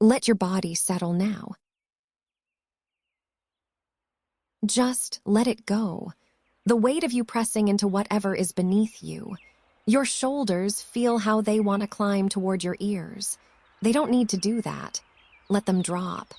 Let your body settle now. Just let it go. The weight of you pressing into whatever is beneath you. Your shoulders feel how they want to climb toward your ears. They don't need to do that. Let them drop.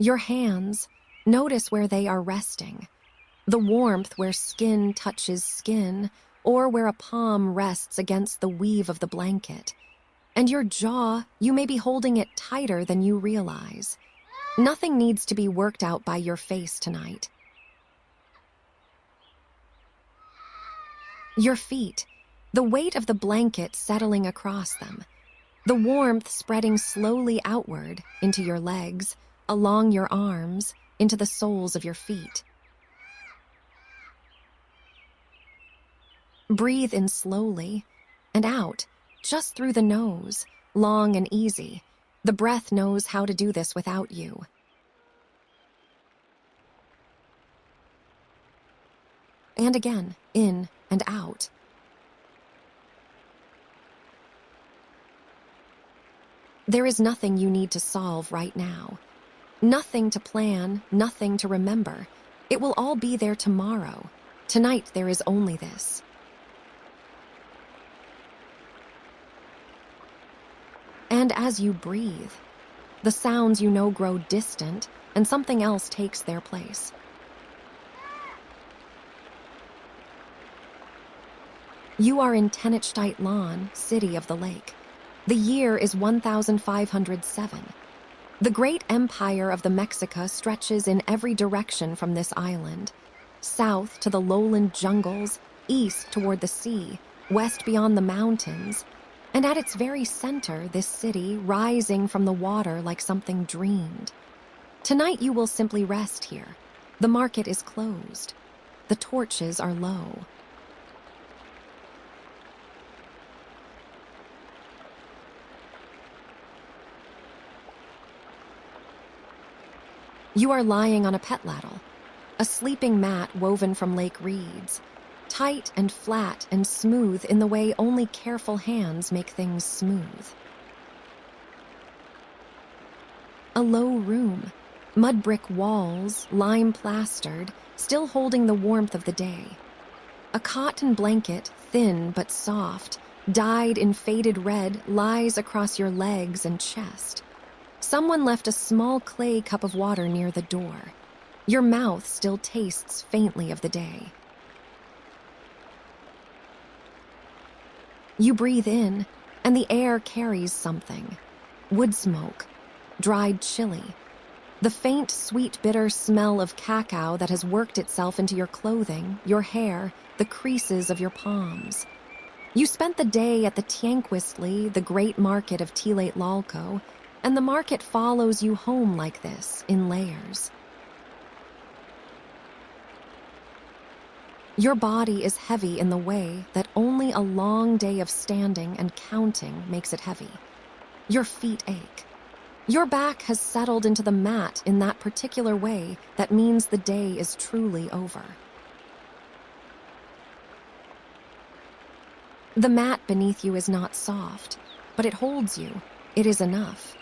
Your hands, notice where they are resting. The warmth where skin touches skin, or where a palm rests against the weave of the blanket. And your jaw, you may be holding it tighter than you realize. Nothing needs to be worked out by your face tonight. Your feet, the weight of the blanket settling across them. The warmth spreading slowly outward into your legs, along your arms, into the soles of your feet. Breathe in slowly and out, just through the nose, long and easy. The breath knows how to do this without you. And again, in and out. There is nothing you need to solve right now. Nothing to plan, nothing to remember. It will all be there tomorrow. Tonight there is only this. And as you breathe, the sounds you know grow distant and something else takes their place. You are in Tenochtitlán, city of the lake. The year is 1507. The great empire of the Mexica stretches in every direction from this island. South to the lowland jungles, east toward the sea, west beyond the mountains, and at its very center, this city rising from the water like something dreamed. Tonight you will simply rest here. The market is closed. The torches are low. You are lying on a Tlatelolco, a sleeping mat woven from lake reeds, tight and flat and smooth in the way only careful hands make things smooth. A low room, mud brick walls, lime plastered, still holding the warmth of the day. A cotton blanket, thin but soft, dyed in faded red, lies across your legs and chest. Someone left a small clay cup of water near the door. Your mouth still tastes faintly of the day. You breathe in, and the air carries something. Wood smoke, dried chili, the faint, sweet, bitter smell of cacao that has worked itself into your clothing, your hair, the creases of your palms. You spent the day at the Tianquistli, the great market of Tlatelolco, and the market follows you home like this, in layers. Your body is heavy in the way that only a long day of standing and counting makes it heavy. Your feet ache. Your back has settled into the mat in that particular way that means the day is truly over. The mat beneath you is not soft, but it holds you. It is enough.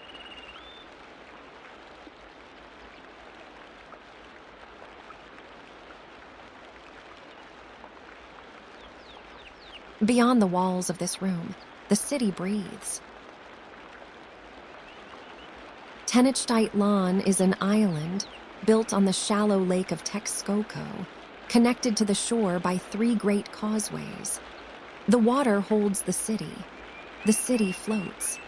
Beyond the walls of this room, the city breathes. Tenochtitlán is an island built on the shallow lake of Texcoco, connected to the shore by 3 great causeways. The water holds the city. The city floats.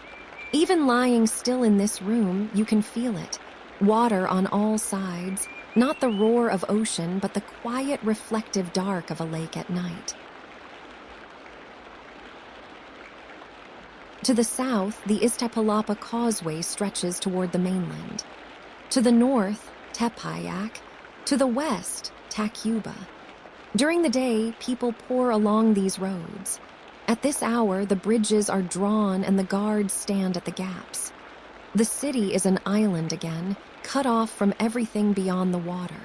Even lying still in this room, you can feel it. Water on all sides, not the roar of ocean, but the quiet, reflective dark of a lake at night. To the south, the Iztapalapa Causeway stretches toward the mainland. To the north, Tepeyac. To the west, Tacubaya. During the day, people pour along these roads. At this hour, the bridges are drawn and the guards stand at the gaps. The city is an island again, cut off from everything beyond the water.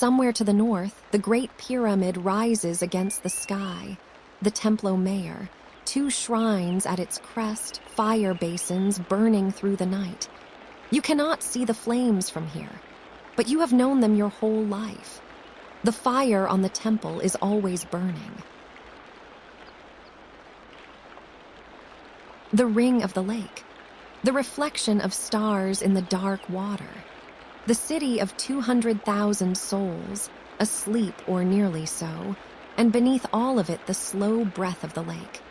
Somewhere to the north, the Great Pyramid rises against the sky, the Templo Mayor, 2 shrines at its crest, fire basins burning through the night. You cannot see the flames from here, but you have known them your whole life. The fire on the temple is always burning. The ring of the lake, the reflection of stars in the dark water. The city of 200,000 souls, asleep or nearly so, and beneath all of it the slow breath of the lake.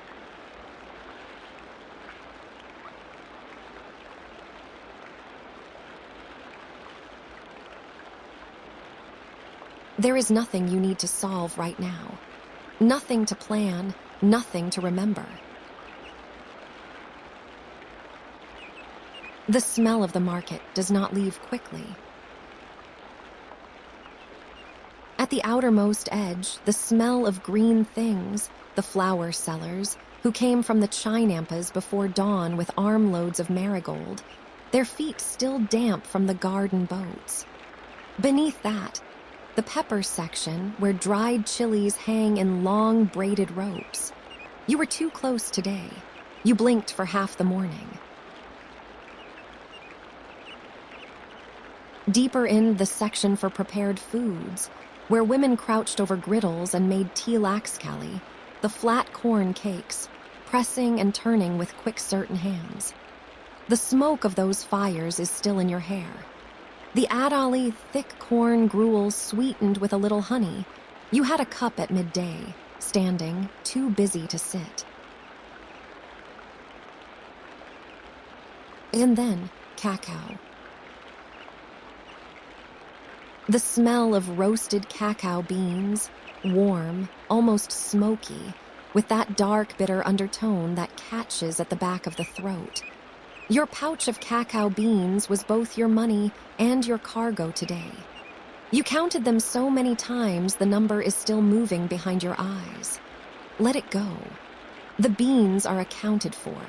There is nothing you need to solve right now. Nothing to plan, nothing to remember. The smell of the market does not leave quickly. At the outermost edge, the smell of green things, the flower sellers, who came from the chinampas before dawn with armloads of marigold, their feet still damp from the garden boats. Beneath that, the pepper section where dried chilies hang in long braided ropes. You were too close today. You blinked for half the morning. Deeper in the section for prepared foods, where women crouched over griddles and made tilaxcali, the flat corn cakes, pressing and turning with quick certain hands. The smoke of those fires is still in your hair. The adali thick corn gruel sweetened with a little honey. You had a cup at midday, standing, too busy to sit. And then, cacao. The smell of roasted cacao beans, warm, almost smoky, with that dark, bitter undertone that catches at the back of the throat. Your pouch of cacao beans was both your money and your cargo today. You counted them so many times the number is still moving behind your eyes. Let it go. The beans are accounted for.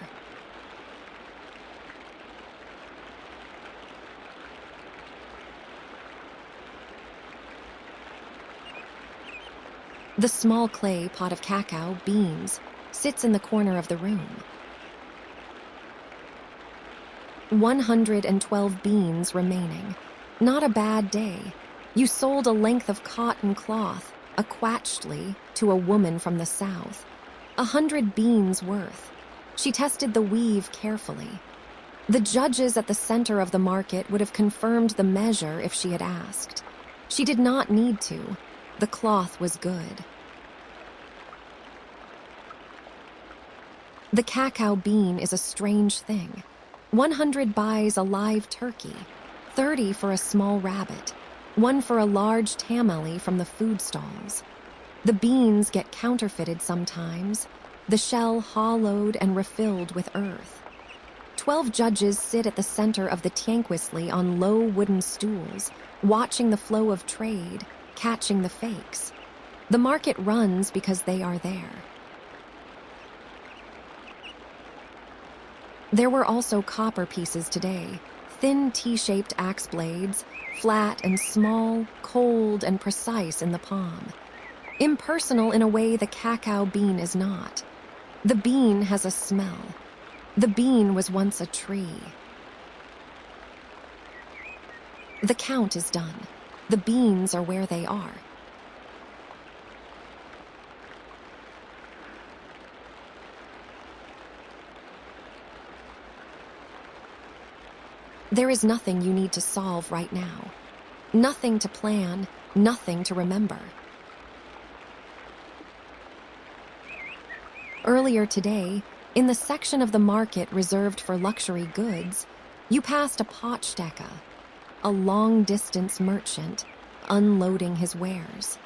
The small clay pot of cacao beans sits in the corner of the room. 112 beans remaining. Not a bad day. You sold a length of cotton cloth, a quatchtly, to a woman from the south. 100 beans worth. She tested the weave carefully. The judges at the center of the market would have confirmed the measure if she had asked. She did not need to. The cloth was good. The cacao bean is a strange thing. 100 buys a live turkey, 30 for a small rabbit, 1 for a large tamale from the food stalls. The beans get counterfeited sometimes, the shell hollowed and refilled with earth. 12 judges sit at the center of the tianquisli on low wooden stools, watching the flow of trade, catching the fakes. The market runs because they are there. There were also copper pieces today, thin T-shaped axe blades, flat and small, cold and precise in the palm. Impersonal in a way the cacao bean is not. The bean has a smell. The bean was once a tree. The count is done. The beans are where they are. There is nothing you need to solve right now. Nothing to plan, nothing to remember. Earlier today, in the section of the market reserved for luxury goods, you passed a pochdeca, a long-distance merchant, unloading his wares.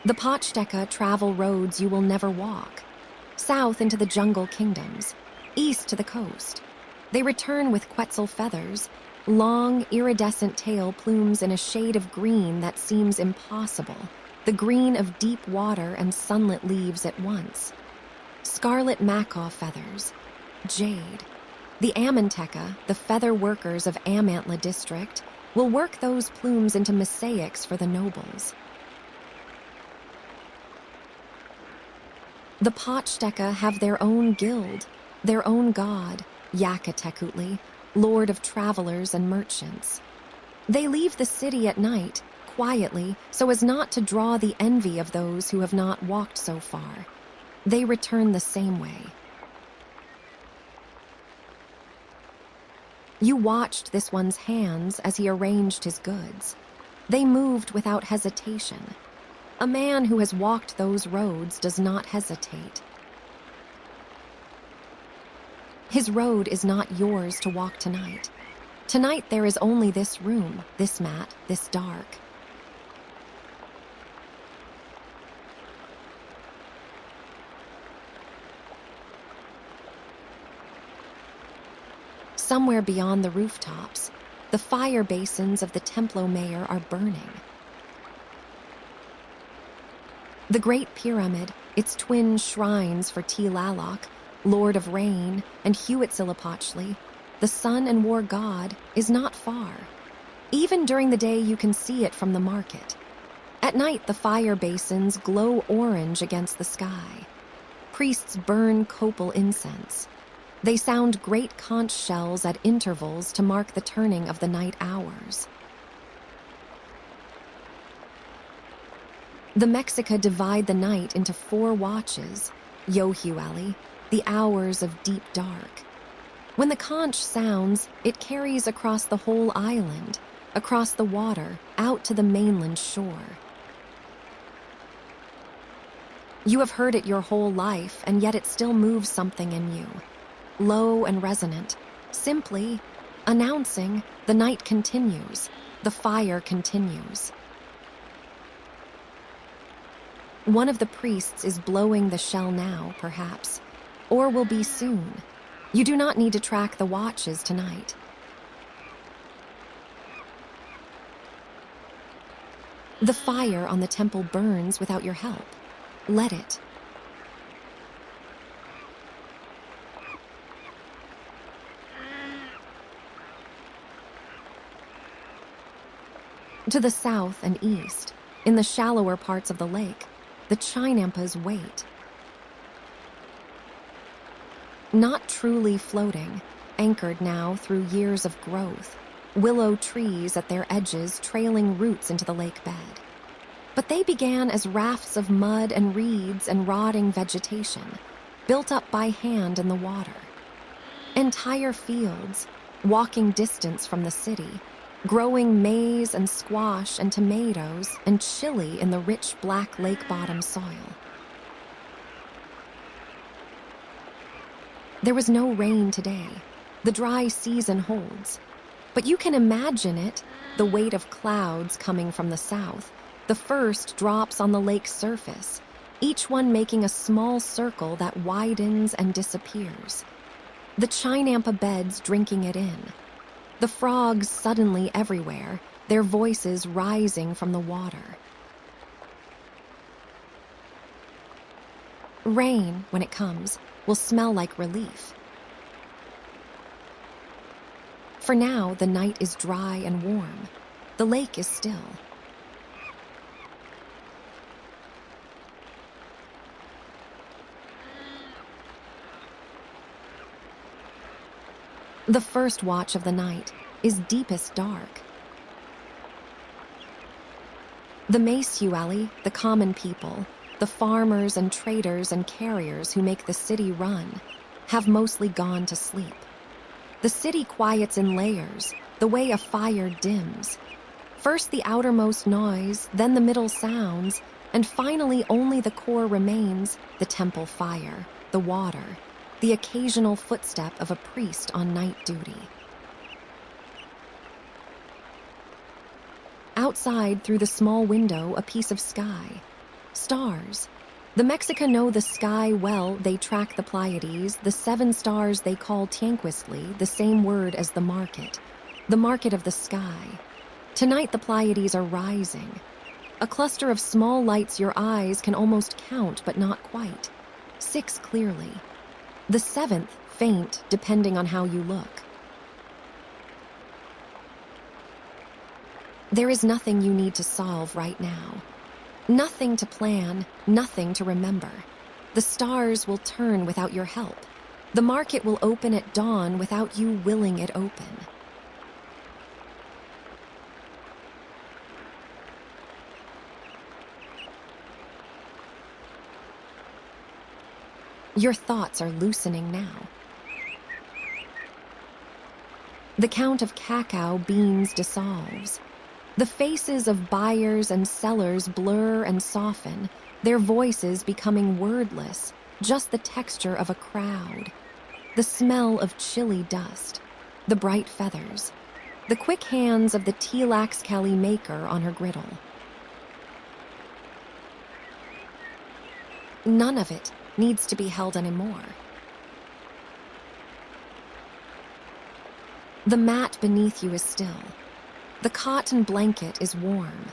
The pochdeca travel roads you will never walk, south into the jungle kingdoms, east to the coast. They return with quetzal feathers, long, iridescent tail plumes in a shade of green that seems impossible, the green of deep water and sunlit leaves at once. Scarlet macaw feathers, jade. The amanteca, the feather workers of Amantla district, We'll work those plumes into mosaics for the nobles. The Pochteca have their own guild, their own god, Tenochtitlán, lord of travelers and merchants. They leave the city at night, quietly, so as not to draw the envy of those who have not walked so far. They return the same way. You watched this one's hands as he arranged his goods. They moved without hesitation. A man who has walked those roads does not hesitate. His road is not yours to walk tonight. Tonight there is only this room, this mat, this dark. Somewhere beyond the rooftops, the fire basins of the Templo Mayor are burning. The Great Pyramid, its twin shrines for Tlatelolco, Lord of Rain, and Huitzilopochtli, the sun and war god, is not far. Even during the day you can see it from the market. At night the fire basins glow orange against the sky. Priests burn copal incense. They sound great conch shells at intervals to mark the turning of the night hours. The Mexica divide the night into 4 watches, Yohueli, the hours of deep dark. When the conch sounds, it carries across the whole island, across the water, out to the mainland shore. You have heard it your whole life, and yet it still moves something in you. Low and resonant, simply announcing the night continues, the fire continues. One of the priests is blowing the shell now, perhaps, or will be soon. You do not need to track the watches tonight. The fire on the temple burns without your help. Let it. To the south and east, in the shallower parts of the lake, the chinampas wait. Not truly floating, anchored now through years of growth, willow trees at their edges trailing roots into the lake bed. But they began as rafts of mud and reeds and rotting vegetation, built up by hand in the water. Entire fields, walking distance from the city, growing maize and squash and tomatoes and chili in the rich black lake bottom soil. There was no rain today. The dry season holds. But you can imagine it, the weight of clouds coming from the south. The first drops on the lake's surface, each one making a small circle that widens and disappears. The chinampa beds drinking it in. The frogs suddenly everywhere, their voices rising from the water. Rain, when it comes, will smell like relief. For now, the night is dry and warm. The lake is still. The first watch of the night is deepest dark. The Huitzilopochtli, the common people, the farmers and traders and carriers who make the city run, have mostly gone to sleep. The city quiets in layers, the way a fire dims. First the outermost noise, then the middle sounds, and finally only the core remains, the temple fire, the water, the occasional footstep of a priest on night duty. Outside, through the small window, a piece of sky. Stars. The Mexica know the sky well. They track the Pleiades, the 7 stars they call Tianquistli, the same word as the market of the sky. Tonight the Pleiades are rising. A cluster of small lights your eyes can almost count, but not quite. 6 clearly. The 7th, faint, depending on how you look. There is nothing you need to solve right now. Nothing to plan, nothing to remember. The stars will turn without your help. The market will open at dawn without you willing it open. Your thoughts are loosening now. The count of cacao beans dissolves. The faces of buyers and sellers blur and soften, their voices becoming wordless, just the texture of a crowd. The smell of chilly dust, the bright feathers, the quick hands of the Tlaxcali maker on her griddle. None of it needs to be held anymore. The mat beneath you is still. The cotton blanket is warm.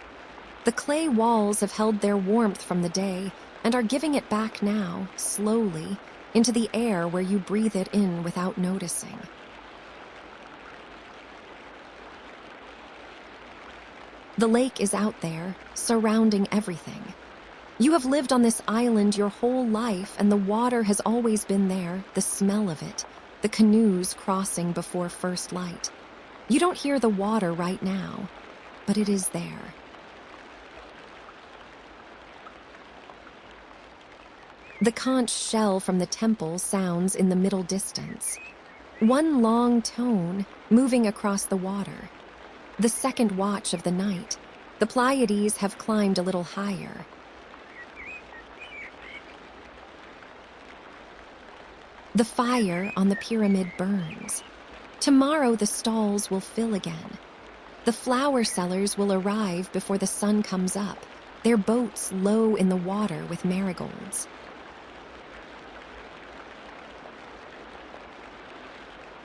The clay walls have held their warmth from the day and are giving it back now, slowly, into the air where you breathe it in without noticing. The lake is out there, surrounding everything. You have lived on this island your whole life, and the water has always been there, the smell of it, the canoes crossing before first light. You don't hear the water right now, but it is there. The conch shell from the temple sounds in the middle distance. One long tone moving across the water. The second watch of the night. The Pleiades have climbed a little higher. The fire on the pyramid burns. Tomorrow the stalls will fill again. The flower sellers will arrive before the sun comes up, their boats low in the water with marigolds.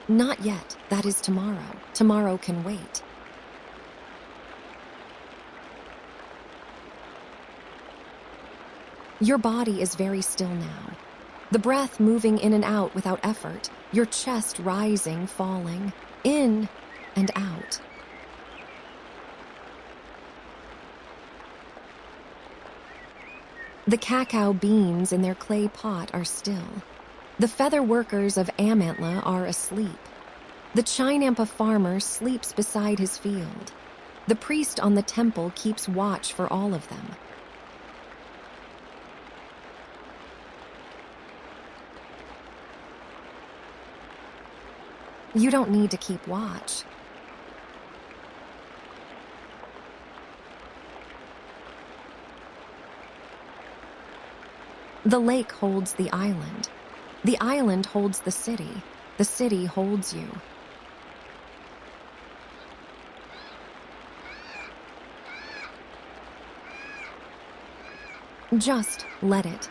Not yet, that is tomorrow. Tomorrow can wait. Your body is very still now. The breath moving in and out without effort, your chest rising, falling, in and out. The cacao beans in their clay pot are still. The feather workers of Amantla are asleep. The chinampa farmer sleeps beside his field. The priest on the temple keeps watch for all of them. You don't need to keep watch. The lake holds the island. The island holds the city. The city holds you. Just let it.